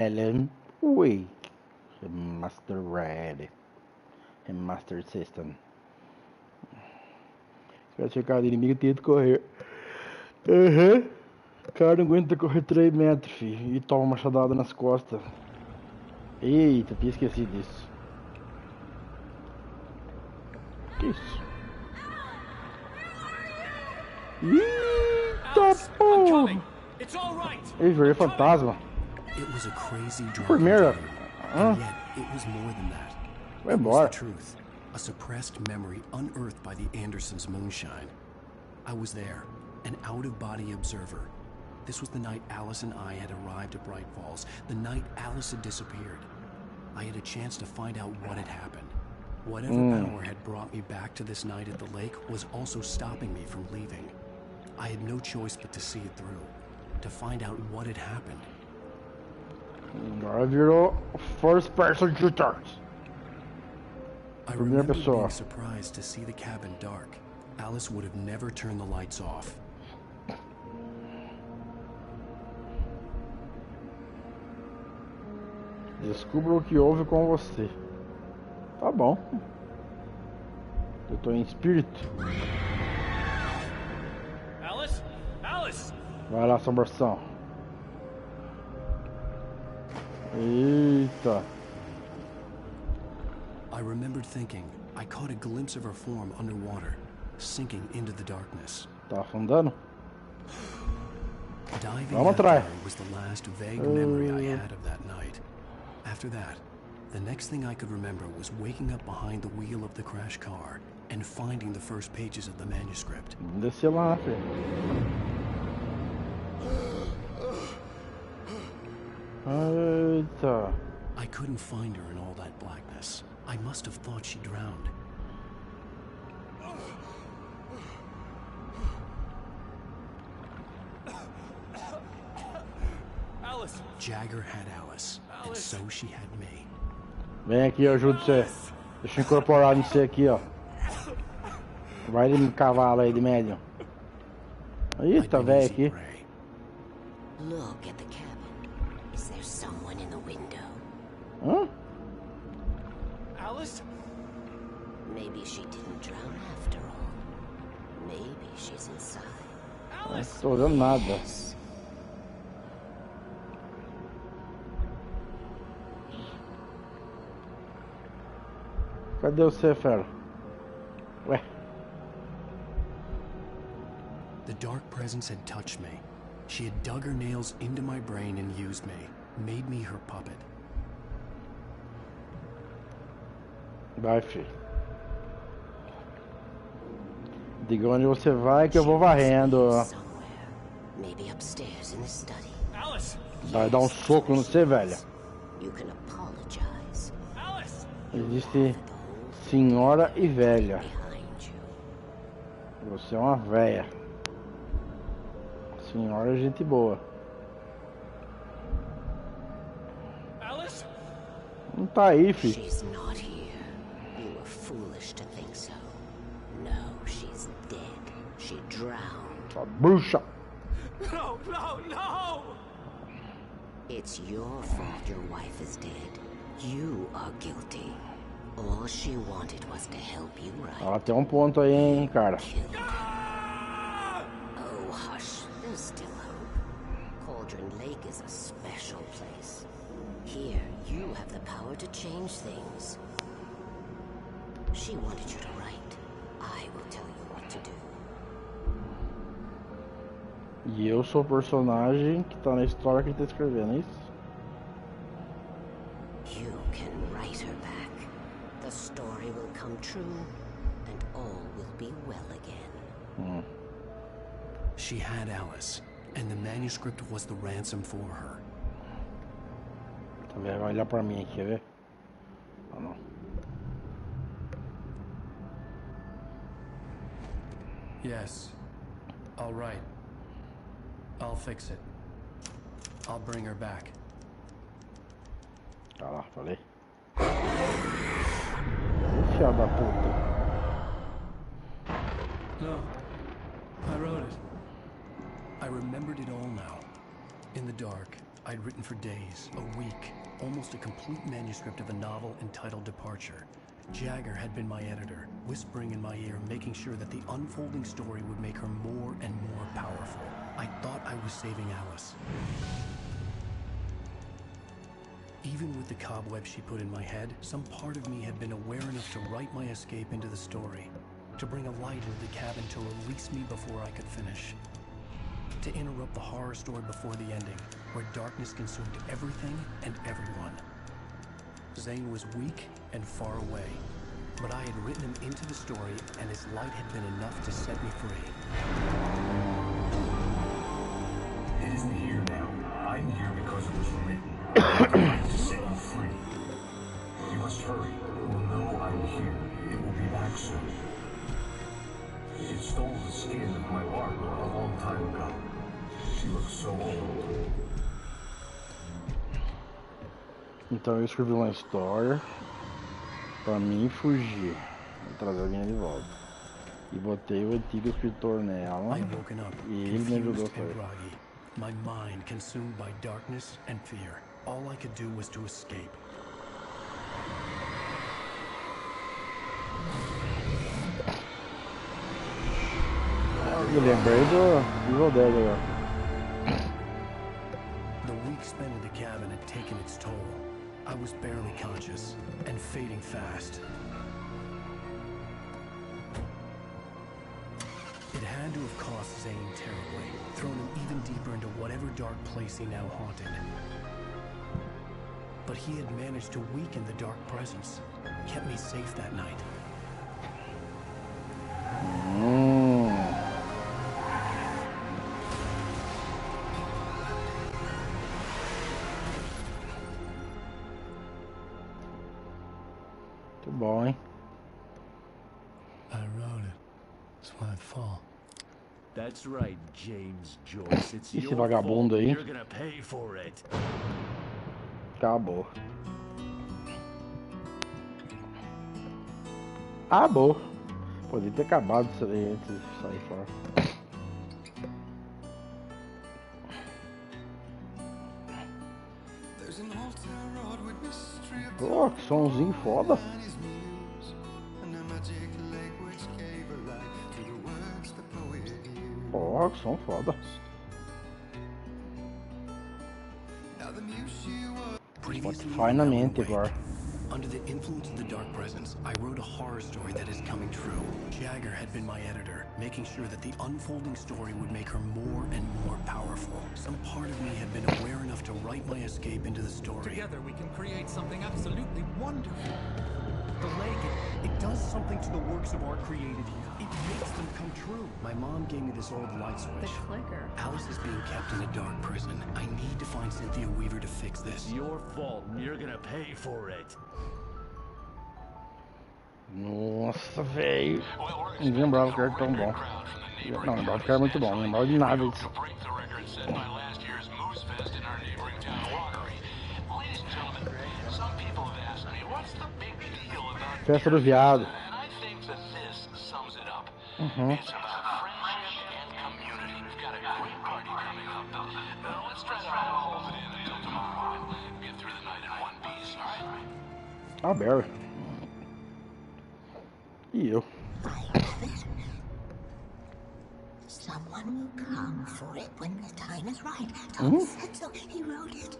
Ellen Way. Remastered. Remastered System. Se eu checar o inimigo, tenta correr. Uhum. O cara não aguenta correr 3 metros, filho. E toma uma machadada nas costas. Eita, tinha esquecido disso. Que isso? Eita, porra! Ele virou fantasma. It was a crazy Primeira. and yet it was more than that. Vai It was embora. the truth, a suppressed memory unearthed by the Andersons' moonshine. I was there, an out-of-body observer. This was the night Alice and I had arrived at Bright Falls, the night Alice had disappeared. I had a chance to find out what had happened. Whatever power had brought me back to this night at the lake was also stopping me from leaving. I had no choice but to see it through, to find out what had happened. Agora virou first person shooters. I Primeira remember pessoa. being surprised to see the cabin dark. Alice would have never turned the lights off. Descubra o que houve com você. Tá bom. Eu tô em espírito. Alice? Alice! Vai lá, assombração. Eita. I remembered thinking, I caught a glimpse of her form underwater, sinking into the darkness. Tá afundando? Diving Vamos down atrás. was the last vague memory I had of that night. After that, the next thing I could remember was waking up behind the wheel of the crash car and finding the first pages of the manuscript. Vamos descer lá, filho. Eita. I couldn't find her in all that blackness. I must have thought she drowned. Alice! Jagger had Alice, and so she had me. Vem aqui, eu ajudo você. Deixa eu incorporar em você aqui, ó. Vai de cavalo aí de médium. Eita, I'd been velho easy aqui. prey. Look at the cabin. Is there someone in the window? Hã? Alice? Maybe she didn't drown after all. Maybe she's inside. Não tô olhando nada. Yes. Cadê você, fera? Ué. The dark presence had touched me. She had dug her nails into my brain and used me, made me her puppet. Vai, filho. Diga onde você vai que eu vou varrendo. Somewhere. Maybe upstairs in the study. Alice! Vai dar um soco no você, velho. You can apologize. Alice! Existe senhora e velha. Behind you. Você é uma velha. Senhora é gente boa. Alice? Não tá aí, filho. She's not here. You were foolish to think so. No, she's dead. She drowned. Sua bruxa. No, no, no! It's your fault your wife is dead. You are guilty. All she wanted was to help you right. Ela tem um ponto aí, hein, cara. Killed her. Oh, hush. There's still hope. Cauldron Lake is a special place. Here, you have the power to change things. She wanted you to write. I will tell you what to do. E eu sou o personagem que tá na história que ele tá escrevendo, é isso? You can write her back. The story will come true, and all will be well again. She had Alice, and the manuscript was the ransom for her. Tá vendo? Vai olhar pra mim aqui, quer ver? Ah, não. Yes. All right. I'll fix it. I'll bring her back. Tá lá, falei. Filha da puta. No. I wrote it. I remembered it all now. In the dark, I'd written for days, a week, almost a complete manuscript of a novel entitled Departure. Jagger had been my editor, whispering in my ear, making sure that the unfolding story would make her more and more powerful. I thought I was saving Alice. Even with the cobwebs she put in my head, some part of me had been aware enough to write my escape into the story, to bring a light into the cabin to release me before I could finish, to interrupt the horror story before the ending, where darkness consumed everything and everyone. Zane was weak and far away, but I had written him into the story, and his light had been enough to set me free. It isn't here now. I'm here because it was written. To set you free. You must hurry. We'll know I'm here. It will be back soon. It stole the skin of my Barbara a long time ago. She looks so old. Então eu escrevi uma história pra mim fugir, trazer a minha de volta. E botei o antigo escritor nela. I woken up, E ele me ajudou a confused and sair. groggy, my mind consumed by darkness and fear. All I could do was to escape. Eu lembrei do Evil Dead agora. The week spent in the cabin had taken its toll. I was barely conscious and fading fast. It had to have cost Zane terribly, thrown him even deeper into whatever dark place he now haunted. But he had managed to weaken the dark presence, kept me safe that night. Muito bom, hein? I wrote it. That's why I fall. That's right, James Joyce. It's Esse your vagabundo fault. aí. You're gonna pay for it. Acabou. Acabou. Podia ter acabado isso aí antes de sair fora. Pô, que somzinho foda. Pô, que som foda. Spotify na mente agora. Under the influence of the dark presence, I wrote a horror story that is coming true. Jagger had been my editor, making sure that the unfolding story would make her more and more powerful. Some part of me had been aware enough to write my escape into the story. Together we can create something absolutely wonderful. The lake, it does something to the works of art created here. It makes them come true. My mom gave me this old light switch. The clicker. Alice is being kept in a dark prison. I need to find Cynthia Weaver to fix this. It's your fault, and you're gonna pay for it. Nossa, velho. Não lembrava que era tão bom. Não, lembrava que era muito bom. Não lembrava de nada disso. Festa do viado. Uhum. Ah, Barry. E eu. Someone will come for it when the time is right. Tom said so. He wrote it.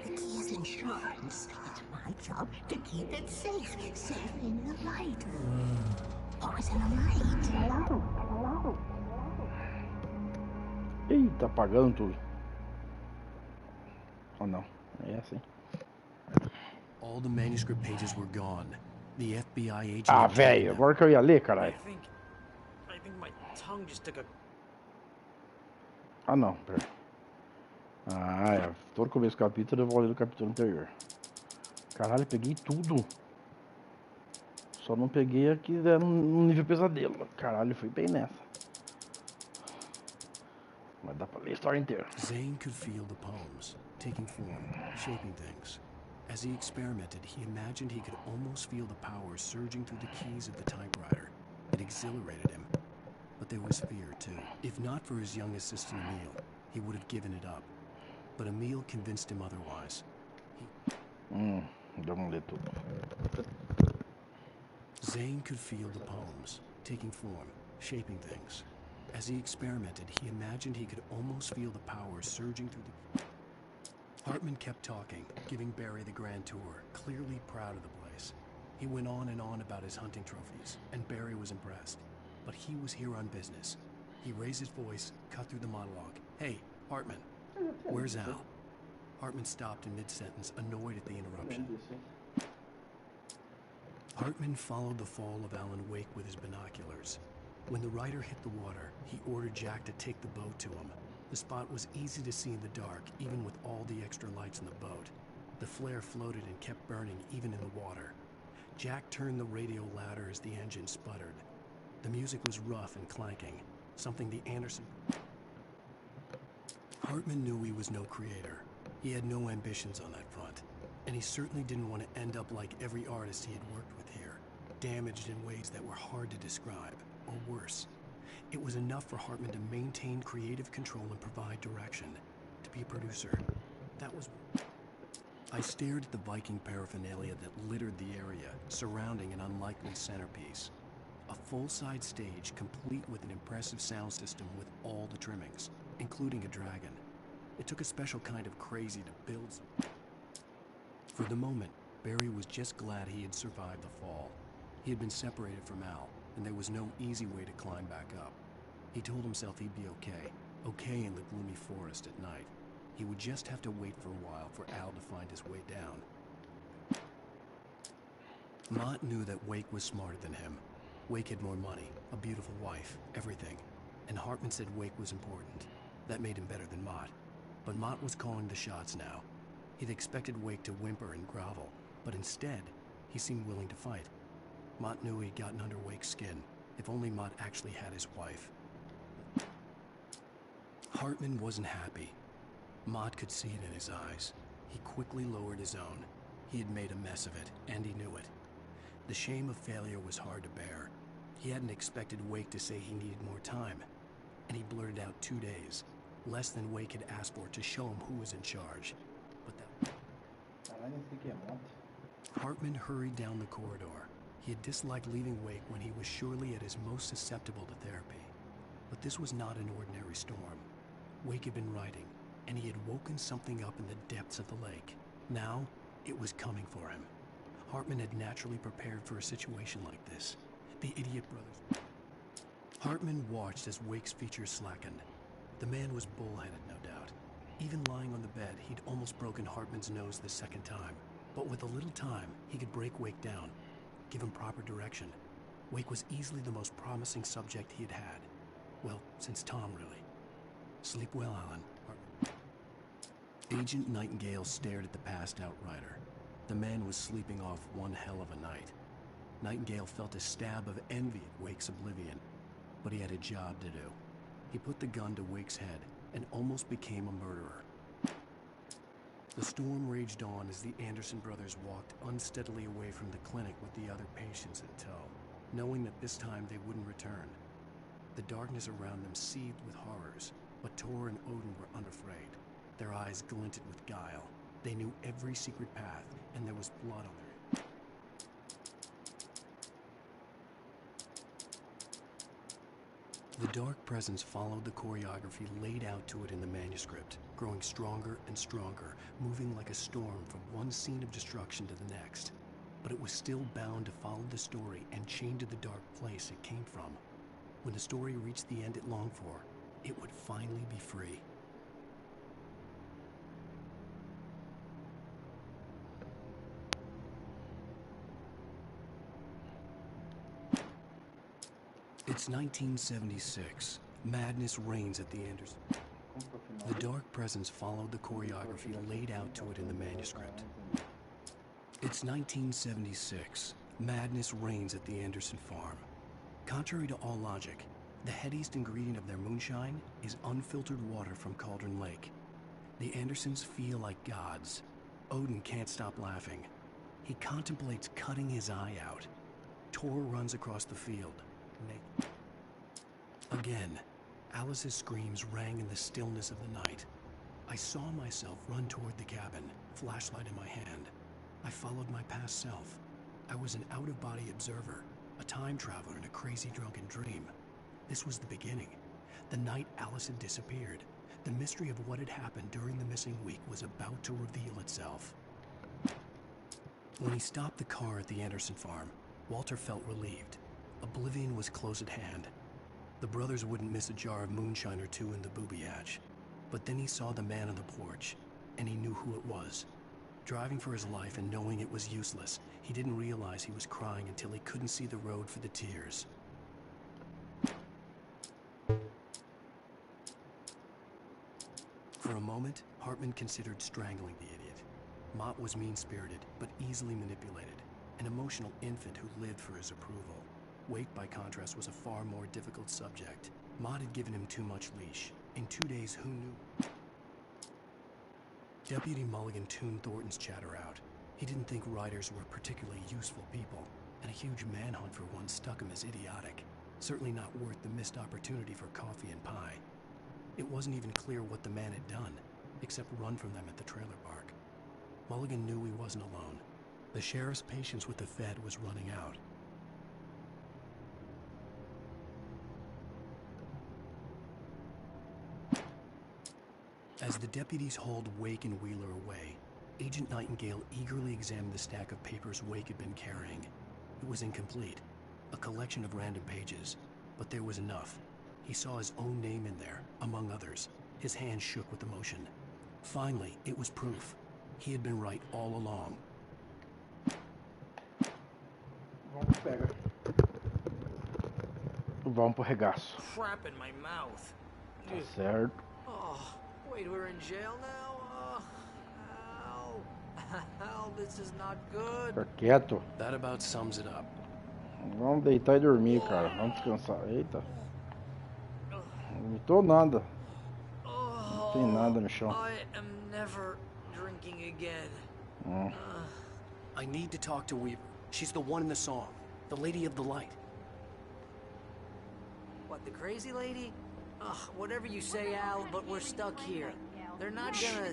The key is insurance. It's my job to keep it safe. Safe in the light. Always in the light. Eita, apagando tudo. Oh não, é assim. All the manuscript pages were gone. The FBI agent. Ah, velho, agora que eu ia ler, caralho. I think my tongue just took a... Ah, não, pera. Ah, é. Todo começo do capítulo eu vou ler do capítulo anterior. Caralho, peguei tudo. Só não peguei aqui no nível pesadelo. Caralho, fui bem nessa. Mas dá pra ler a história inteira. Zane could feel the poems, taking form, shaping things. As he experimented, he imagined he could almost feel the power surging through the keys of the typewriter. It exhilarated him. But there was fear, too. If not for his young assistant Emil, he would have given it up. but Emil convinced him otherwise. Vamos ler tudo. Zane could feel the poems, taking form, shaping things. As he experimented, he imagined he could almost feel the power surging through the... Hartman kept talking, giving Barry the grand tour, clearly proud of the place. He went on and on about his hunting trophies, and Barry was impressed. But he was here on business. He raised his voice, cut through the monologue. Hey, Hartman, where's Al? Hartman stopped in mid-sentence, annoyed at the interruption. Hartman followed the fall of Alan Wake with his binoculars. When the rider hit the water, he ordered Jack to take the boat to him. The spot was easy to see in the dark, even with all the extra lights in the boat. The flare floated and kept burning, even in the water. Jack turned the radio louder as the engine sputtered. The music was rough and clanking, something the Anderson... Hartman knew he was no creator. He had no ambitions on that front, and he certainly didn't want to end up like every artist he had worked with here, damaged in ways that were hard to describe, or worse. It was enough for Hartman to maintain creative control and provide direction, to be a producer. That was... I stared at the Viking paraphernalia that littered the area, surrounding an unlikely centerpiece. A full-size stage complete with an impressive sound system with all the trimmings, including a dragon. It took a special kind of crazy to build some... For the moment, Barry was just glad he had survived the fall. He had been separated from Al, and there was no easy way to climb back up. He told himself he'd be okay in the gloomy forest at night. He would just have to wait for a while for Al to find his way down. Mott knew that Wake was smarter than him. Wake had more money, a beautiful wife, everything. And Hartman said Wake was important. That made him better than Mott. But Mott was calling the shots now. He'd expected Wake to whimper and grovel, but instead, he seemed willing to fight. Mott knew he'd gotten under Wake's skin, if only Mott actually had his wife. Hartman wasn't happy. Mott could see it in his eyes. He quickly lowered his own. He had made a mess of it, and he knew it. The shame of failure was hard to bear. He hadn't expected Wake to say he needed more time, and he blurted out 2 days, less than Wake had asked for, to show him who was in charge. But that... Hartman hurried down the corridor. He had disliked leaving Wake when he was surely at his most susceptible to therapy. But this was not an ordinary storm. Wake had been writing, and he had woken something up in the depths of the lake. Now, it was coming for him. Hartman had naturally prepared for a situation like this. The idiot brothers... Hartman watched as Wake's features slackened. The man was bullheaded, no doubt. Even lying on the bed, he'd almost broken Hartman's nose the second time. But with a little time, he could break Wake down, give him proper direction. Wake was easily the most promising subject he had had. Well, since Tom, really. Sleep well, Alan. Agent Nightingale stared at the passed-out rider. The man was sleeping off one hell of a night. Nightingale felt a stab of envy at Wake's oblivion, but he had a job to do. He put the gun to Wake's head and almost became a murderer. The storm raged on as the Anderson brothers walked unsteadily away from the clinic with the other patients in tow, knowing that this time they wouldn't return. The darkness around them seethed with horrors, but Tor and Odin were unafraid. Their eyes glinted with guile. They knew every secret path, and there was blood on their... The dark presence followed the choreography laid out to it in the manuscript, growing stronger and stronger, moving like a storm from one scene of destruction to the next. But it was still bound to follow the story and chained to the dark place it came from. When the story reached the end it longed for, it would finally be free. It's 1976. Madness reigns at the Anderson. The dark presence followed the choreography laid out to it in the manuscript. It's 1976. Madness reigns at the Anderson farm. Contrary to all logic, the headiest ingredient of their moonshine is unfiltered water from Cauldron Lake. The Andersons feel like gods. Odin can't stop laughing. He contemplates cutting his eye out. Tor runs across the field. Again, Alice's screams rang in the stillness of the night. I saw myself run toward the cabin, flashlight in my hand. I followed my past self. I was an out-of-body observer, a time traveler in a crazy drunken dream. This was the beginning. The night Allison disappeared. The mystery of what had happened during the missing week was about to reveal itself. When he stopped the car at the Anderson farm, Walter felt relieved. Oblivion was close at hand. The brothers wouldn't miss a jar of moonshine or two in the booby hatch. But then he saw the man on the porch, and he knew who it was. Driving for his life and knowing it was useless, he didn't realize he was crying until he couldn't see the road for the tears. For a moment, Hartman considered strangling the idiot. Mott was mean-spirited, but easily manipulated, an emotional infant who lived for his approval. Wake, by contrast, was a far more difficult subject. Mott had given him too much leash. In 2 days, who knew? Deputy Mulligan tuned Thornton's chatter out. He didn't think riders were particularly useful people, and a huge manhunt for one struck him as idiotic. Certainly not worth the missed opportunity for coffee and pie. It wasn't even clear what the man had done, except run from them at the trailer park. Mulligan knew he wasn't alone. The sheriff's patience with the Fed was running out. As the deputies hauled Wake and Wheeler away, Agent Nightingale eagerly examined the stack of papers Wake had been carrying. It was incomplete, a collection of random pages, but there was enough. He saw his own name in there, among others. His hand shook with emotion. Finally, it was proof. He had been right all along. Vamos pro regaço. Crap in my mouth. Tá certo. Oh, wait, we're in jail now? Al, this is not good. Fica quieto. That about sums it up. Vamos deitar e dormir, cara. Vamos descansar. Eita. Não vomitou nada. Não tem nada no chão. I am never drinking again. I need to talk to Weaver. She's the one in the song. The Lady of the Light. What, the crazy lady? Ugh, whatever you say, Al, but we're stuck here. They're not gonna...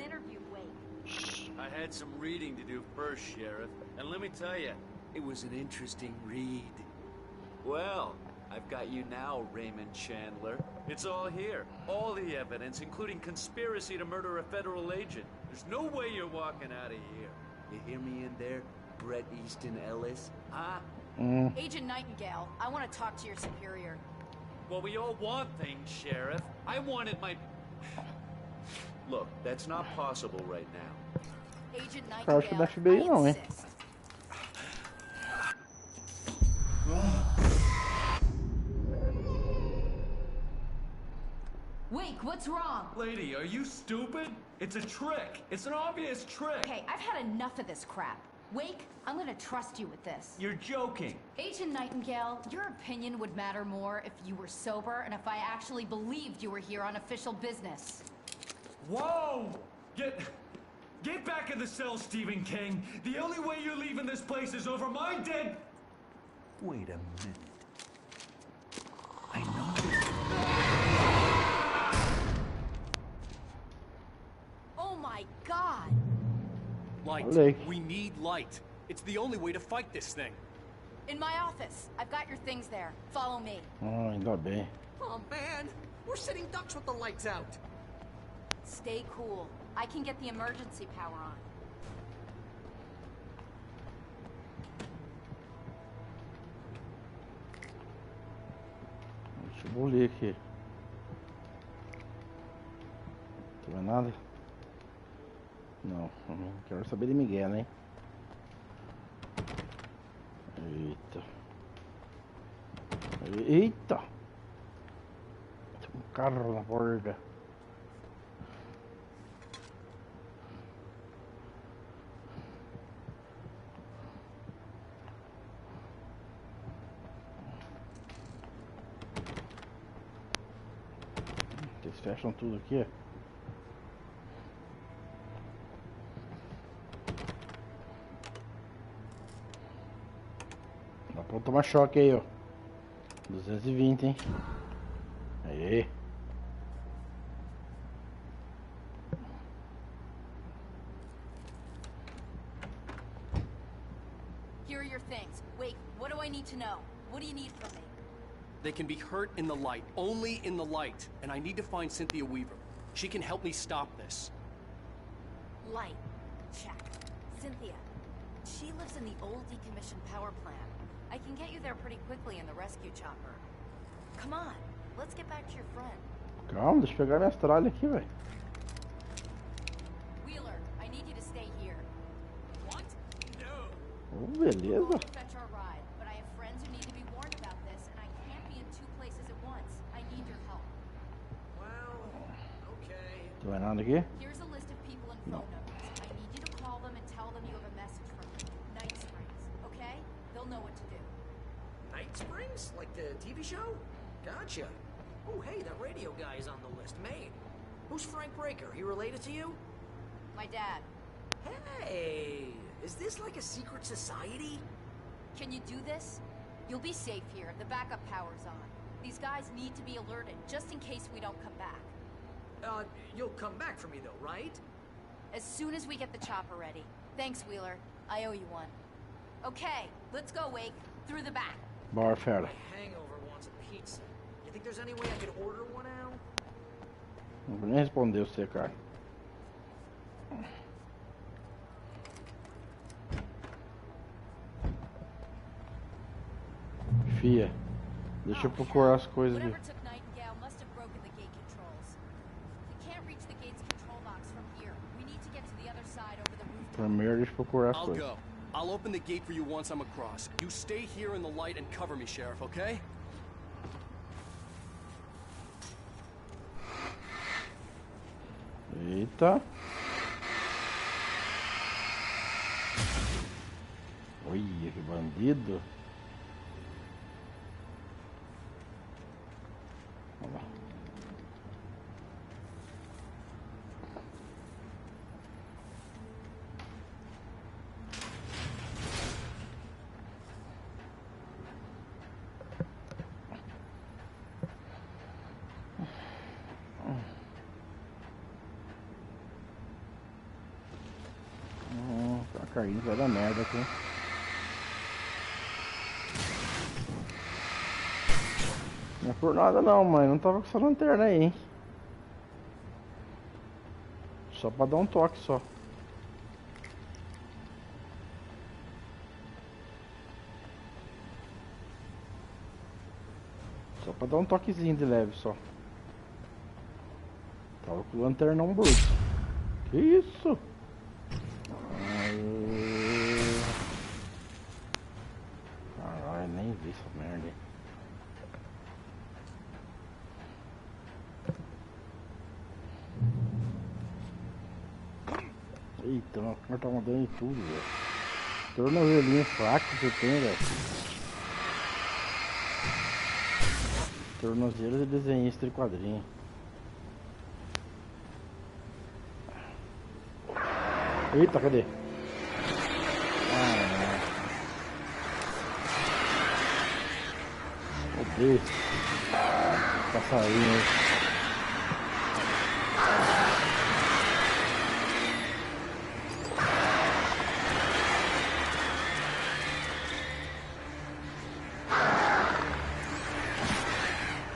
I had some reading to do first, Sheriff. And let me tell you, it was an interesting read. Well, I've got you now, Raymond Chandler. It's all here. All the evidence, including conspiracy to murder a federal agent. There's no way you're walking out of here. You hear me in there, Bret Easton Ellis? Huh? Agent Nightingale, I want to talk to your superior. Well, we all want things, Sheriff. I wanted my... Look, that's not possible right now. Agent Cara, acho que da Nightingale, FBI não, I hein? insist. Wake, what's wrong? Lady, are you stupid? It's a trick. It's an obvious trick. Okay, I've had enough of this crap. Wake, I'm gonna trust you with this. You're joking. Agent Nightingale, your opinion would matter more if you were sober and if I actually believed you were here on official business. Whoa! Get back in the cell, Stephen King. The only way you're leaving this place is over my dead... Wait a minute. I know this. Oh my God! Light. Olé. We need light. It's the only way to fight this thing. In my office. I've got your things there. Follow me. Ah, ainda bem. Oh, man. We're sitting ducks with the lights out. Stay cool. I can get the emergency power on. Deixa eu ler aqui. Não tem nada? Não, não quero saber de Miguel, hein? Eita. Eita! Tem um carro na porta. Eles fecham tudo aqui, ó. Dá pra tomar choque aí, ó. 220, hein? Aí. Here are your things. Wait, what do I need to know? What do you need from me? They can be hurt in the light, only in the light. And I need to find Cynthia Weaver. She can help me stop this. Light. Check. Cynthia. She lives in the old decommissioned power plant. I can get you there pretty quickly in the rescue chopper. Come on, let's get back to your friend. Calma, deixa eu pegar minha tralha aqui, velho. Wheeler, I need you to stay here. What? No. Oh, We'll beleza. fetch our ride, but I have friends who need to be warned about this, and I can't be in two places at once. I need your help. Well, okay. Não vai nada aqui? Here's a list of people and phone numbers. I need you to call them and tell them you have a message from me. Night Springs, okay? They'll know what to do. Night Springs? Like the TV show? Gotcha. Oh, hey, that radio guy is on the list. Maine. Who's Frank Breaker? He related to you? My dad. Hey, is this like a secret society? Can you do this? You'll be safe here. The backup power's on. These guys need to be alerted, just in case we don't come back. You'll come back for me though, right? As soon as we get the chopper ready. Thanks, Wheeler. I owe you one. Okay, let's go, Wake. Through the back. Bora, fera. My hangover wants a pizza. You think there's any way I could order one out? Não vou nem responder você, cara. Fia, deixa eu procurar as coisas aqui. Whatever took Nightingale must have broken the gate controls. We can't reach the gate's control box from here. We need to get to the other side over the rooftop. Primeiro, deixa eu procurar as I'll coisas. go. I'll open the gate for you once I'm across. You stay here in the light and cover me, Sheriff, okay? Eita. Olha, que bandido. Olha lá. Tá caindo, vai dar merda aqui. Não é por nada não, mãe. Não tava com essa lanterna aí, hein? Só pra dar um toque só. Só pra dar um toquezinho de leve só. Tava com o lanternão bruto. Que isso? Caralho, nem vi essa merda aí. Eita, o cara tá mandando em tudo, velho. Tornozelinho fraco que você tem, velho. Tornozelo de desenhista de quadrinho. Eita, cadê? Odeio passarinho aí.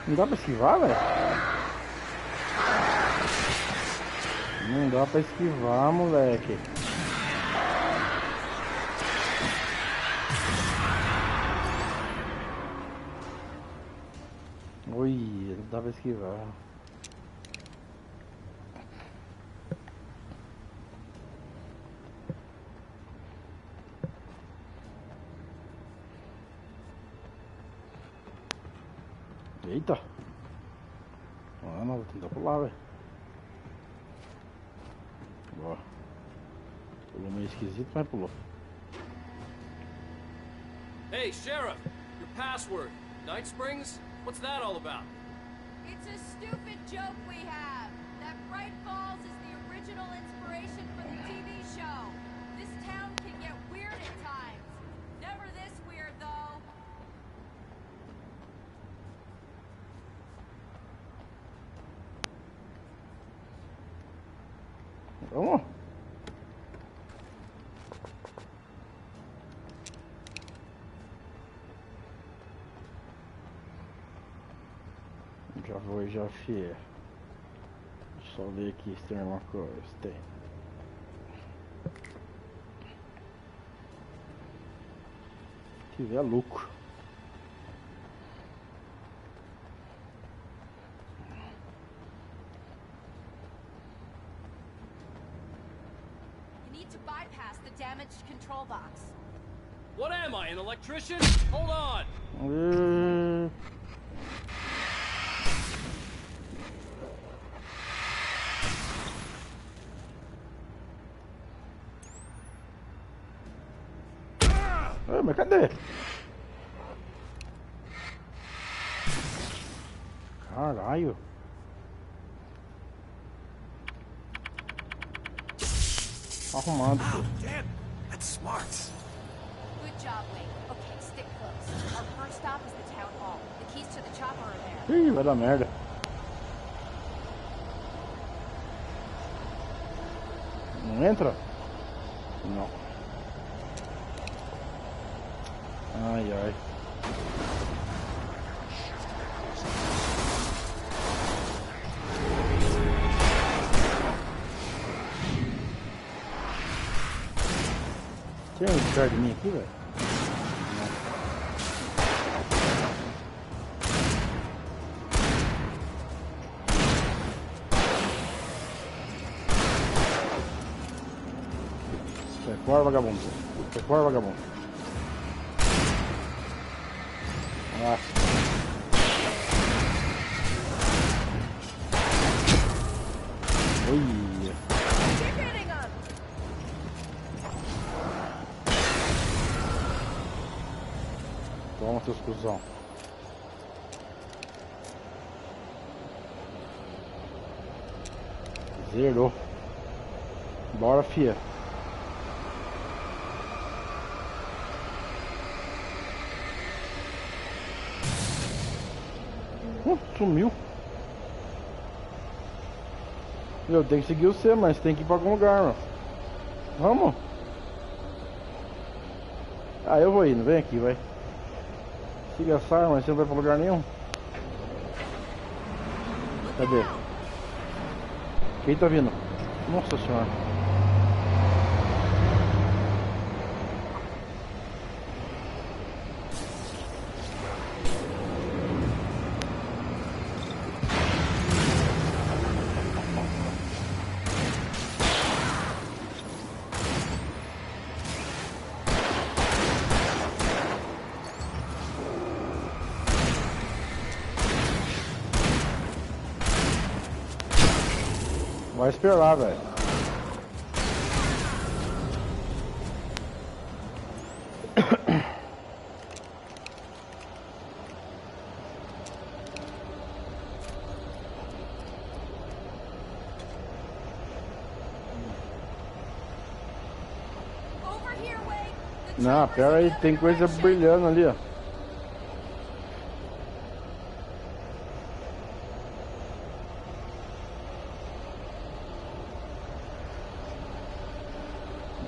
Não dá pra esquivar, velho? Não dá pra esquivar, moleque. Ui, não dá pra esquivar. Eita! Ah, não, vou tentar pular, velho. Ó. Pulou meio esquisito, mas pulou. Hey, Sheriff! Your password. Night Springs? What's that all about? It's a stupid joke we have. That Bright Falls is the original inspiration for the TV show. This town can get weird at times. Never this weird, though. Vamos. Já vou e já fiei. Só ver aqui se tem alguma coisa. Tem. Se tiver lucro. You need to bypass the damaged control box. What am I, an electrician? Hold on! Mas cadê? Caralho. Arrumado. Wow, damn, that's smart. Good job, Wade. Okay, stick close. Our first stop is the town hall. The keys to the chopper are there. Ih, vai dar merda. Não entra? Não. Ai, ai. Tem um perto de mim aqui, velho? Sai fora, vagabundo. Sai fora, vagabundo. Ah. Oi. Keep hitting him! Toma, seus cuzão. Zerou. Bora, fia. Sumiu. Eu tenho que seguir você, mas tem que ir pra algum lugar, mano. Vamos. Ah, eu vou indo. Vem aqui, vai. Siga essa arma, você não vai pra lugar nenhum. Cadê? Quem tá vindo? Nossa senhora. Vai esperar, velho. Over here, Wade! The Não, chopper's pera aí, in the tem coisa direction. brilhando ali, ó.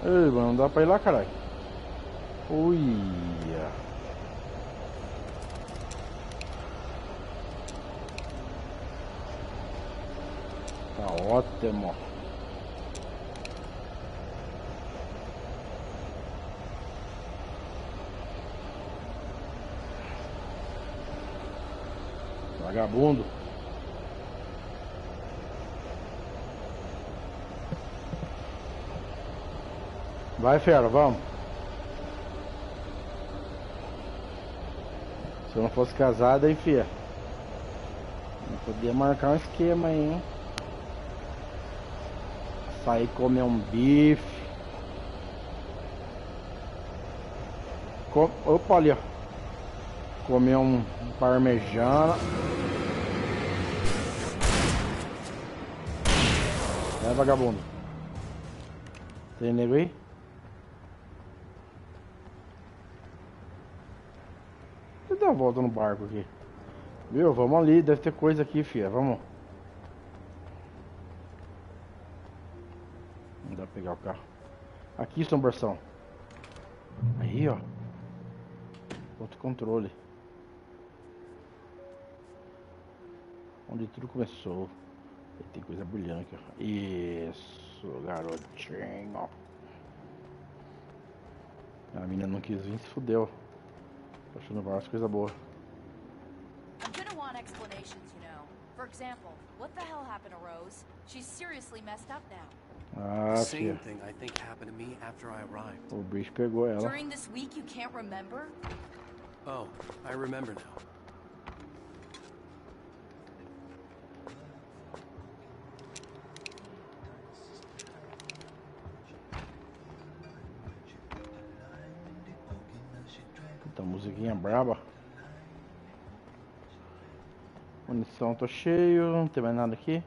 Ei, mano, não dá pra ir lá, caralho. Uia. Tá ótimo. Vagabundo. Vai, fera, vamos. Se eu não fosse casado, aí, fia. Eu podia marcar um esquema aí, hein? Sair comer um bife. Opa, ali, ó. Comer um parmejana. É, vagabundo. Tem nego aí? Deixa eu dar uma volta no barco aqui. Viu? Vamos ali, deve ter coisa aqui, fia. Vamos. Não dá pra pegar o carro. Aqui, assombração. Aí, ó. Outro controle. Onde tudo começou. Tem coisa brilhando aqui, ó. Isso, garotinho. A menina não quis vir, se fudeu. Tô achando várias coisas boas. I'm gonna want explanations, you know. For example, what the hell happened to Rose? She's seriously messed up now. Ah, Same tia. thing I think happened to me after I arrived. O bicho pegou ela. During this week, you can't remember? Oh, I remember now. Puta, musiquinha braba. Munição, tô cheio. Não tem mais nada aqui.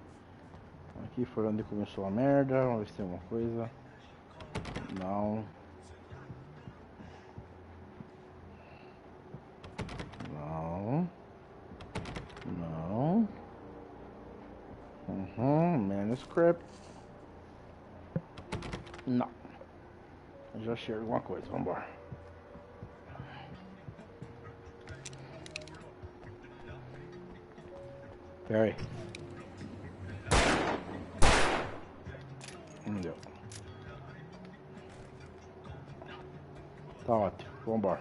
Aqui foi onde começou a merda. Vamos ver se tem alguma coisa. Não. Não. Não. Manuscript. Não. Já achei alguma coisa. Vambora. Pera aí. Não deu. Tá ótimo. Vambora.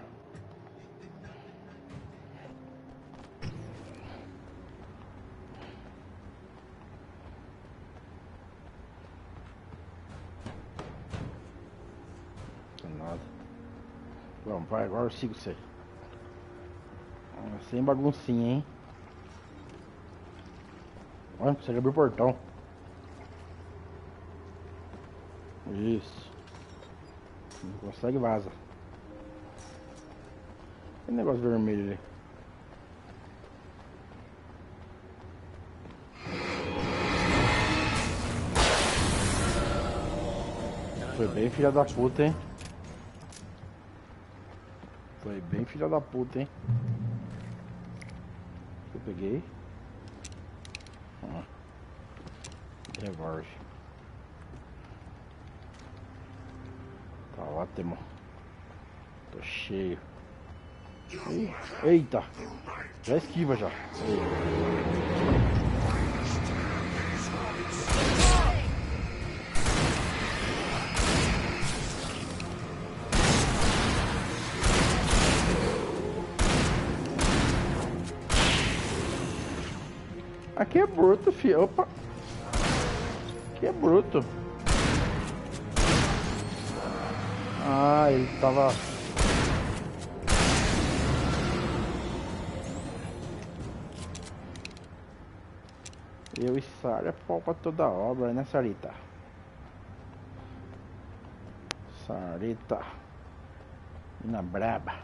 Nada. Vamos, vai, agora eu sigo você. Sem baguncinha, hein? Olha, consegue abrir o portão. Isso. Não consegue, vaza. Que negócio vermelho ali. Foi bem filha da puta, hein? Foi bem filha da puta, hein? Eu peguei. Ó. Revólver. Tá ótimo. Tô cheio. Eita! Já esquiva já. Aqui é bruto, filho. Opa! Aqui é bruto. Ah, ele tava... Eu e Sara é pau pra toda obra, né, Sarita? Sarita. Mina braba.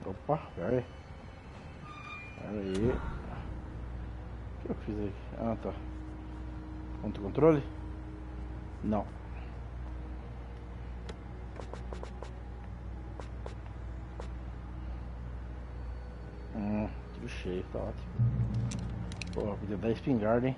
Opa, pera aí. Pera aí. O que eu fiz aqui? Ah, tá. Ponto controle? Não. Tudo cheio, tá ótimo. Porra, podia dar espingarda, hein?